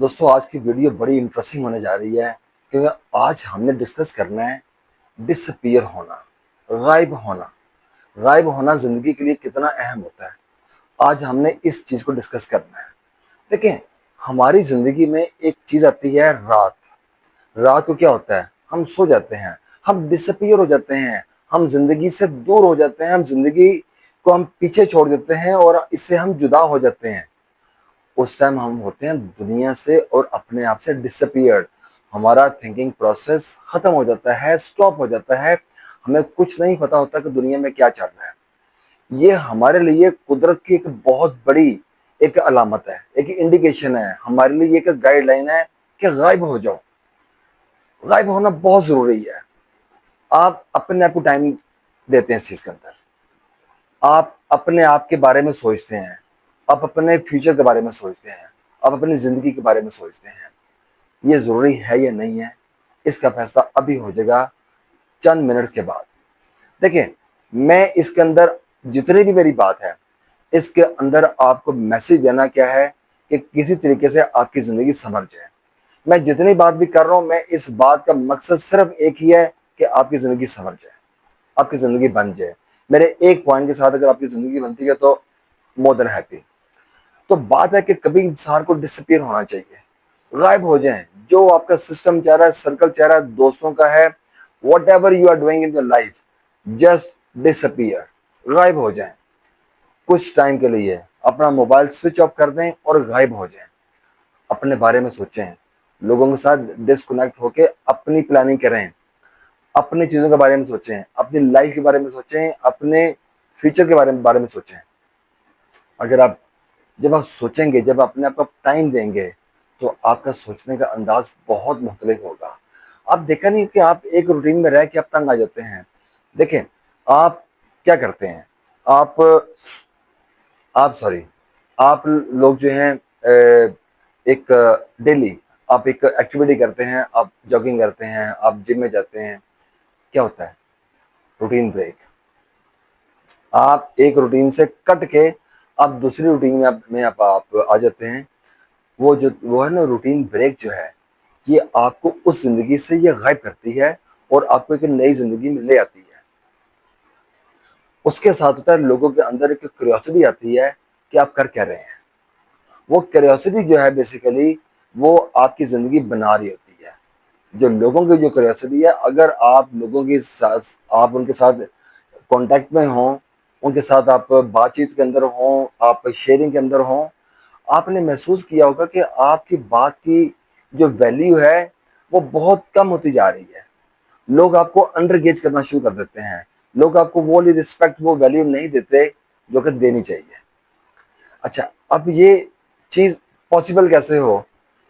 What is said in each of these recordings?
دوستوں آج کی ویڈیو بڑی انٹرسٹنگ ہونے جا رہی ہے کیونکہ آج ہم نے ڈسکس کرنا ہے ڈس اپیئر ہونا، غائب ہونا۔ غائب ہونا زندگی کے لیے کتنا اہم ہوتا ہے، آج ہم نے اس چیز کو ڈسکس کرنا ہے۔ دیکھیں، ہماری زندگی میں ایک چیز آتی ہے رات۔ رات کو کیا ہوتا ہے؟ ہم سو جاتے ہیں، ہم ڈس اپیئر ہو جاتے ہیں، ہم زندگی سے دور ہو جاتے ہیں، ہم زندگی کو ہم پیچھے چھوڑ دیتے ہیں اور اس سے ہم جدا ہو جاتے ہیں۔ اس ٹائم ہم ہوتے ہیں دنیا سے اور اپنے آپ سے ڈس اپیئرڈ۔ ہمارا تھنکنگ پروسیس ختم ہو جاتا ہے، سٹاپ ہو جاتا ہے، ہمیں کچھ نہیں پتا ہوتا کہ دنیا میں کیا چل رہا ہے۔ یہ ہمارے لیے قدرت کی ایک بہت بڑی ایک علامت ہے، ایک انڈیکیشن ہے، ہمارے لیے ایک گائیڈ لائن ہے کہ غائب ہو جاؤ۔ غائب ہونا بہت ضروری ہے۔ آپ اپنے آپ کو ٹائم دیتے ہیں اس چیز کے اندر، آپ اپنے آپ کے بارے میں سوچتے ہیں، آپ اپنے فیوچر کے بارے میں سوچتے ہیں، آپ اپنی زندگی کے بارے میں سوچتے ہیں۔ یہ ضروری ہے یا نہیں ہے، اس کا فیصلہ ابھی ہو جائے گا چند منٹ کے بعد۔ دیکھیں، میں اس کے اندر جتنی بھی میری بات ہے، اس کے اندر آپ کو میسج دینا کیا ہے کہ کسی طریقے سے آپ کی زندگی سنور جائے۔ میں جتنی بات بھی کر رہا ہوں، میں اس بات کا مقصد صرف ایک ہی ہے کہ آپ کی زندگی سنور جائے، آپ کی زندگی بن جائے۔ میرے ایک پوائنٹ کے ساتھ اگر آپ کی زندگی بنتی ہے تو مور دین ہیپی۔ تو بات ہے کہ کبھی انسان کو ڈس اپیئر ہونا چاہیے، غائب ہو جائیں۔ جو آپ کا سسٹم چاہ رہا ہے، سرکل چاہ رہا ہے، دوستوں کا ہے، whatever you are doing in your life, just disappear, غائب ہو جائیں۔ کچھ ٹائم کے لیے اپنا موبائل سوئچ آف کر دیں اور غائب ہو جائیں۔ اپنے بارے میں سوچیں، لوگوں کے ساتھ ڈسکنیکٹ ہو کے اپنی پلاننگ کریں، اپنی چیزوں کے بارے میں سوچیں، اپنی لائف کے بارے میں سوچیں، اپنے فیوچر کے بارے میں سوچیں۔ اگر آپ جب آپ سوچیں گے، جب اپنے آپ کو ٹائم دیں گے، تو آپ کا سوچنے کا انداز بہت مختلف ہوگا۔ آپ دیکھا نہیں کہ آپ ایک روٹین میں رہ کے آپ تنگ آ جاتے ہیں۔ دیکھیں، آپ کیا کرتے ہیں، آپ لوگ جو ہیں ایک ڈیلی آپ ایک ایکٹیویٹی کرتے ہیں، آپ جاگنگ کرتے ہیں، آپ جم میں جاتے ہیں، کیا ہوتا ہے؟ Routine break. آپ ایک روٹین سے کٹ کے آپ دوسری روٹین میں آپ آ جاتے ہیں۔ وہ ہے نا روٹین بریک جو ہے، یہ آپ کو اس زندگی سے یہ غائب کرتی ہے اور آپ کو ایک نئی زندگی میں لے آتی ہے۔ اس کے ساتھ ہوتا ہے لوگوں کے اندر ایک کیوریوسٹی آتی ہے کہ آپ کر کیا رہے ہیں۔ وہ کیوریوسٹی جو ہے بیسیکلی وہ آپ کی زندگی بنا رہی ہوتی ہے۔ جو لوگوں کی جو کیوریوسٹی ہے، اگر آپ لوگوں کے ساتھ آپ ان کے ساتھ کانٹیکٹ میں ہوں، ان کے ساتھ آپ بات چیت کے اندر ہوں، آپ شیئرنگ کے اندر ہوں، آپ نے محسوس کیا ہوگا کہ آپ کی بات کی جو ویلیو ہے وہ بہت کم ہوتی جا رہی ہے۔ لوگ آپ کو انڈر گیج کرنا شروع کر دیتے ہیں، لوگ آپ کو وہ رسپیکٹ، وہ ویلیو نہیں دیتے جو کہ دینی چاہیے۔ اچھا، اب یہ چیز پاسبل کیسے ہو،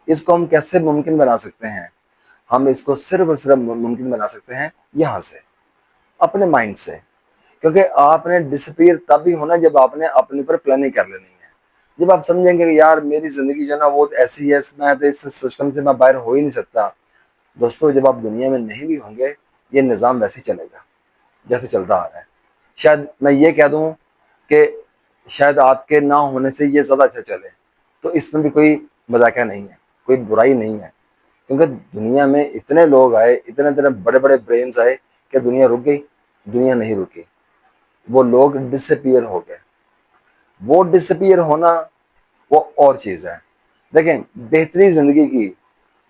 اس کو ہم کیسے ممکن بنا سکتے ہیں؟ ہم اس کو صرف اور صرف ممکن بنا سکتے ہیں یہاں سے، اپنے مائنڈ سے۔ کیونکہ آپ نے ڈس اپیئر تب بھی ہونا جب آپ نے اپنے پر پلاننگ کر لینی ہے۔ جب آپ سمجھیں گے کہ یار میری زندگی جو ہے نا وہ ایسی ہے، میں تو اس سسٹم سے میں باہر ہو ہی نہیں سکتا۔ دوستو، جب آپ دنیا میں نہیں بھی ہوں گے، یہ نظام ویسے چلے گا جیسے چلتا آ رہا ہے۔ شاید میں یہ کہہ دوں کہ شاید آپ کے نہ ہونے سے یہ زیادہ اچھا چلے، تو اس میں بھی کوئی مذاقہ نہیں ہے، کوئی برائی نہیں ہے۔ کیونکہ دنیا میں اتنے لوگ آئے، اتنے بڑے بڑے برینز آئے کہ دنیا رک گئی؟ دنیا نہیں رکی، وہ لوگ ڈس اپیئر ہو گئے۔ وہ ڈس اپیئر ہونا وہ اور چیز ہے۔ دیکھیں، بہتری زندگی کی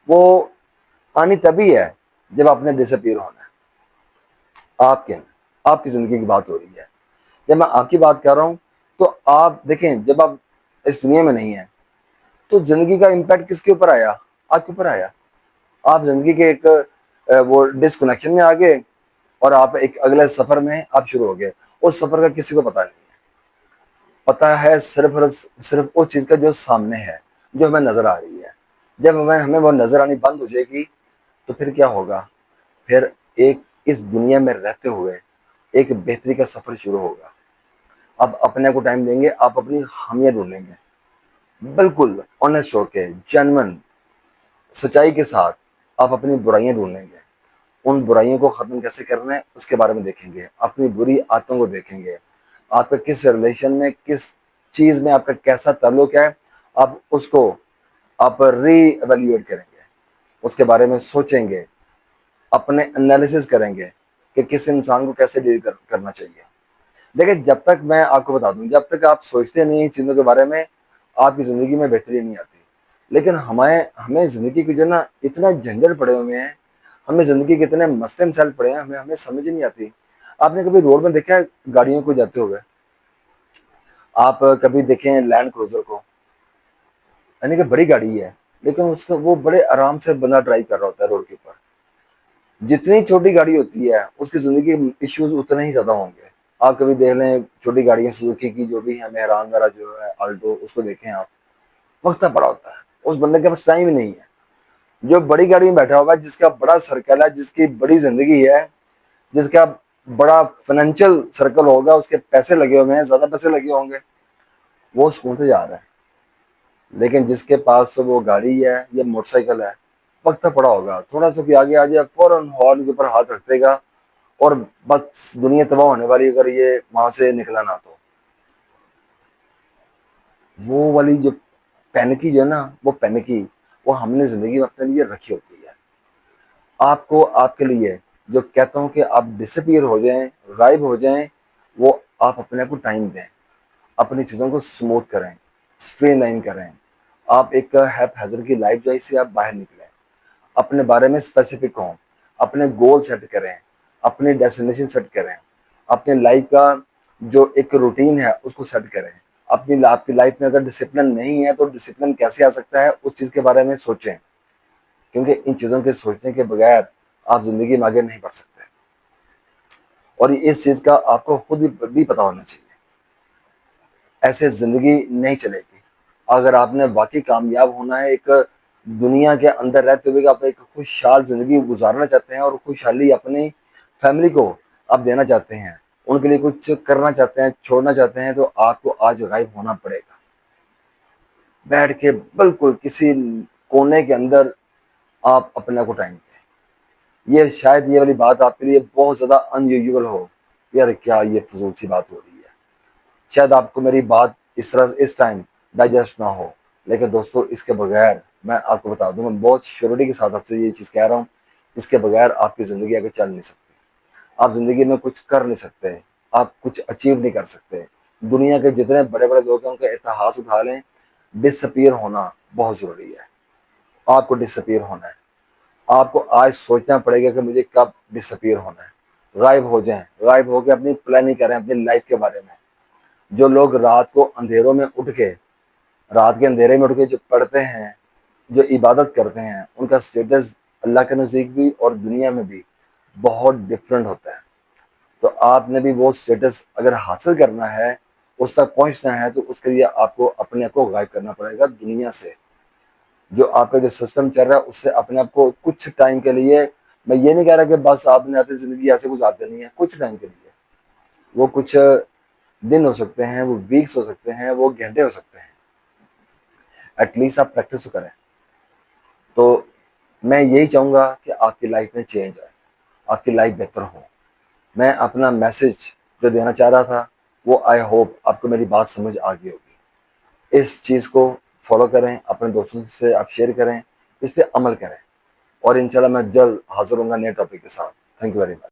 وہ آنی تبھی ہے جب آپ نے ڈس اپیئر ہونا ہے۔ آپ کی زندگی کی بات ہو رہی ہے۔ جب میں آپ کی بات کر رہا ہوں تو آپ دیکھیں، جب آپ اس دنیا میں نہیں ہیں تو زندگی کا امپیکٹ کس کے اوپر آیا؟ آپ کے اوپر آیا۔ آپ زندگی کے ایک وہ ڈسکنیکشن میں آ گئے اور آپ ایک اگلے سفر میں آپ شروع ہو گئے۔ اس سفر کا کسی کو پتہ نہیں ہے، پتہ ہے صرف اس چیز کا جو سامنے ہے، جو ہمیں نظر آ رہی ہے۔ جب ہمیں وہ نظر آنی بند ہو جائے گی تو پھر کیا ہوگا؟ پھر ایک اس دنیا میں رہتے ہوئے ایک بہتری کا سفر شروع ہوگا۔ آپ اپنے کو ٹائم دیں گے، آپ اپنی خامیاں ڈھونڈیں گے، بالکل آنیسٹ ہو کے، جینون سچائی کے ساتھ آپ اپنی برائیاں ڈھونڈیں گے۔ ان برائیوں کو ختم کیسے کرنا ہے اس کے بارے میں دیکھیں گے، اپنی بری عادتوں کو دیکھیں گے، آپ کا کس ریلیشن میں، کس چیز میں آپ کا کیسا تعلق ہے، آپ اس کو آپ ری ایویلیویٹ کریں گے، اس کے بارے میں سوچیں گے، اپنے انالیسس کریں گے کہ کس انسان کو کیسے ڈیل کرنا چاہیے۔ دیکھیں، جب تک میں آپ کو بتا دوں، جب تک آپ سوچتے نہیں ہیں چیزوں کے بارے میں، آپ کی زندگی میں بہتری نہیں آتی۔ لیکن ہمیں زندگی کے جو نا اتنا جھنجھٹ پڑے ہوئے ہیں، ہمیں زندگی کے اتنے مسئلے مسائل پڑے ہیں، ہمیں سمجھ نہیں آتی۔ آپ نے کبھی روڈ میں دیکھا ہے گاڑیوں کو جاتے ہوئے؟ آپ کبھی دیکھیں لینڈ کروزر کو، یعنی کہ بڑی گاڑی ہے، لیکن اس کو وہ بڑے آرام سے بندہ ڈرائیو کر رہا ہوتا ہے روڈ کے اوپر۔ جتنی چھوٹی گاڑی ہوتی ہے اس کی زندگی ایشوز اتنے ہی زیادہ ہوں گے۔ آپ کبھی دیکھ لیں چھوٹی گاڑیاں سوزوکی کی جو بھی ہے، مہران وغیرہ جو ہے، آلٹو، اس کو دیکھیں آپ، وقت پڑا ہوتا ہے، اس بندے کے پاس ٹائم ہی نہیں ہے۔ جو بڑی گاڑی میں بیٹھا ہوا ہے، جس کا بڑا سرکل ہے، جس کی بڑی زندگی ہے، جس کا بڑا فائنینشیل سرکل ہوگا، اس کے پیسے لگے ہوئے ہیں، زیادہ پیسے لگے ہوں گے، وہ سکون سے جا رہا ہے۔ لیکن جس کے پاس وہ گاڑی ہے یا موٹر سائیکل ہے، وقت پڑا ہوگا، تھوڑا سا بھی آگے آ جائے فوراً ہارن کے اوپر ہاتھ رکھ دے گا، اور بس دنیا تباہ ہونے والی اگر یہ وہاں سے نکلا نہ تو۔ وہ والی جو پینکی جو ہے نا، وہ پینکی وہ ہم نے زندگی میں اپنے لیے رکھی ہوتی ہے۔ آپ کو، آپ کے لیے جو کہتا ہوں کہ آپ ڈس اپیئر ہو جائیں، غائب ہو جائیں، وہ آپ اپنے آپ کو ٹائم دیں، اپنی چیزوں کو سموتھ کریں، اسٹریم لائن کریں۔ آپ ایک ہیپ ہیزر کی لائف جو ہے، اس سے آپ باہر نکلیں، اپنے بارے میں اسپیسیفک ہوں، اپنے گول سیٹ کریں، اپنی ڈیسٹینیشن سیٹ کریں، اپنے لائف کا جو ایک روٹین ہے اس کو سیٹ کریں۔ آپ کی لائف میں اگر ڈسپلن نہیں ہے تو ڈسپلن کیسے آ سکتا ہے، اس چیز کے بارے میں سوچیں، کیونکہ ان چیزوں کے سوچنے کے بغیر آپ زندگی میں آگے نہیں بڑھ سکتے، اور اس چیز کا آپ کو خود بھی پتا ہونا چاہیے۔ ایسے زندگی نہیں چلے گی۔ اگر آپ نے واقعی کامیاب ہونا ہے، ایک دنیا کے اندر رہتے ہوئے آپ ایک خوشحال زندگی گزارنا چاہتے ہیں، اور خوشحالی اپنی فیملی کو آپ دینا چاہتے ہیں، ان کے لیے کچھ کرنا چاہتے ہیں، چھوڑنا چاہتے ہیں، تو آپ کو آج غائب ہونا پڑے گا۔ بیٹھ کے بالکل کسی کونے کے اندر آپ اپنے کو ٹائم دیں۔ یہ شاید یہ والی بات آپ کے لیے بہت زیادہ ان یوزول ہو، یار کیا یہ فضول سی بات ہو رہی ہے، شاید آپ کو میری بات اس طرح اس ٹائم ڈائجسٹ نہ ہو، لیکن دوستو اس کے بغیر میں آپ کو بتا دوں، میں بہت شیورٹی کے ساتھ آپ سے یہ چیز کہہ رہا ہوں، اس کے بغیر آپ کی زندگی آگے چل نہیں سکتی، آپ زندگی میں کچھ کر نہیں سکتے، آپ کچھ اچیو نہیں کر سکتے۔ دنیا کے جتنے بڑے بڑے لوگ ہیں ان کا اتہاس اٹھا لیں، ڈس اپیئر ہونا بہت ضروری ہے۔ آپ کو ڈس اپیئر ہونا ہے، آپ کو آج سوچنا پڑے گا کہ مجھے کب ڈس اپیئر ہونا ہے، غائب ہو جائیں، غائب ہو کے اپنی پلاننگ کریں اپنی لائف کے بارے میں۔ جو لوگ رات کو اندھیروں میں اٹھ کے، رات کے اندھیرے میں اٹھ کے جو پڑھتے ہیں، جو عبادت کرتے ہیں، ان کا سٹیٹس اللہ کے نزدیک بھی اور دنیا میں بھی بہت ڈفرینٹ ہوتا ہے۔ تو آپ نے بھی وہ سٹیٹس اگر حاصل کرنا ہے، اس تک پہنچنا ہے، تو اس کے لیے آپ کو اپنے آپ کو غائب کرنا پڑے گا دنیا سے۔ جو آپ کا جو سسٹم چل رہا ہے اس سے اپنے آپ کو کچھ ٹائم کے لیے، میں یہ نہیں کہہ رہا کہ بس آپ نے اپنی زندگی ایسے گزار دینی ہے، کچھ ٹائم کے لیے، وہ کچھ دن ہو سکتے ہیں، وہ ویکس ہو سکتے ہیں، وہ گھنٹے ہو سکتے ہیں، ایٹ لیسٹ آپ پریکٹس تو کریں۔ تو میں یہی چاہوں گا کہ آپ کی لائف میں چینج آئے، آپ کی لائف بہتر ہو۔ میں اپنا میسج جو دینا چاہ رہا تھا، وہ آئی ہوپ آپ کو میری بات سمجھ آ گئی ہوگی۔ اس چیز کو فالو کریں، اپنے دوستوں سے آپ شیئر کریں، اس پہ عمل کریں، اور انشاءاللہ میں جلد حاضر ہوں گا نئے ٹاپک کے ساتھ۔ Thank you very much.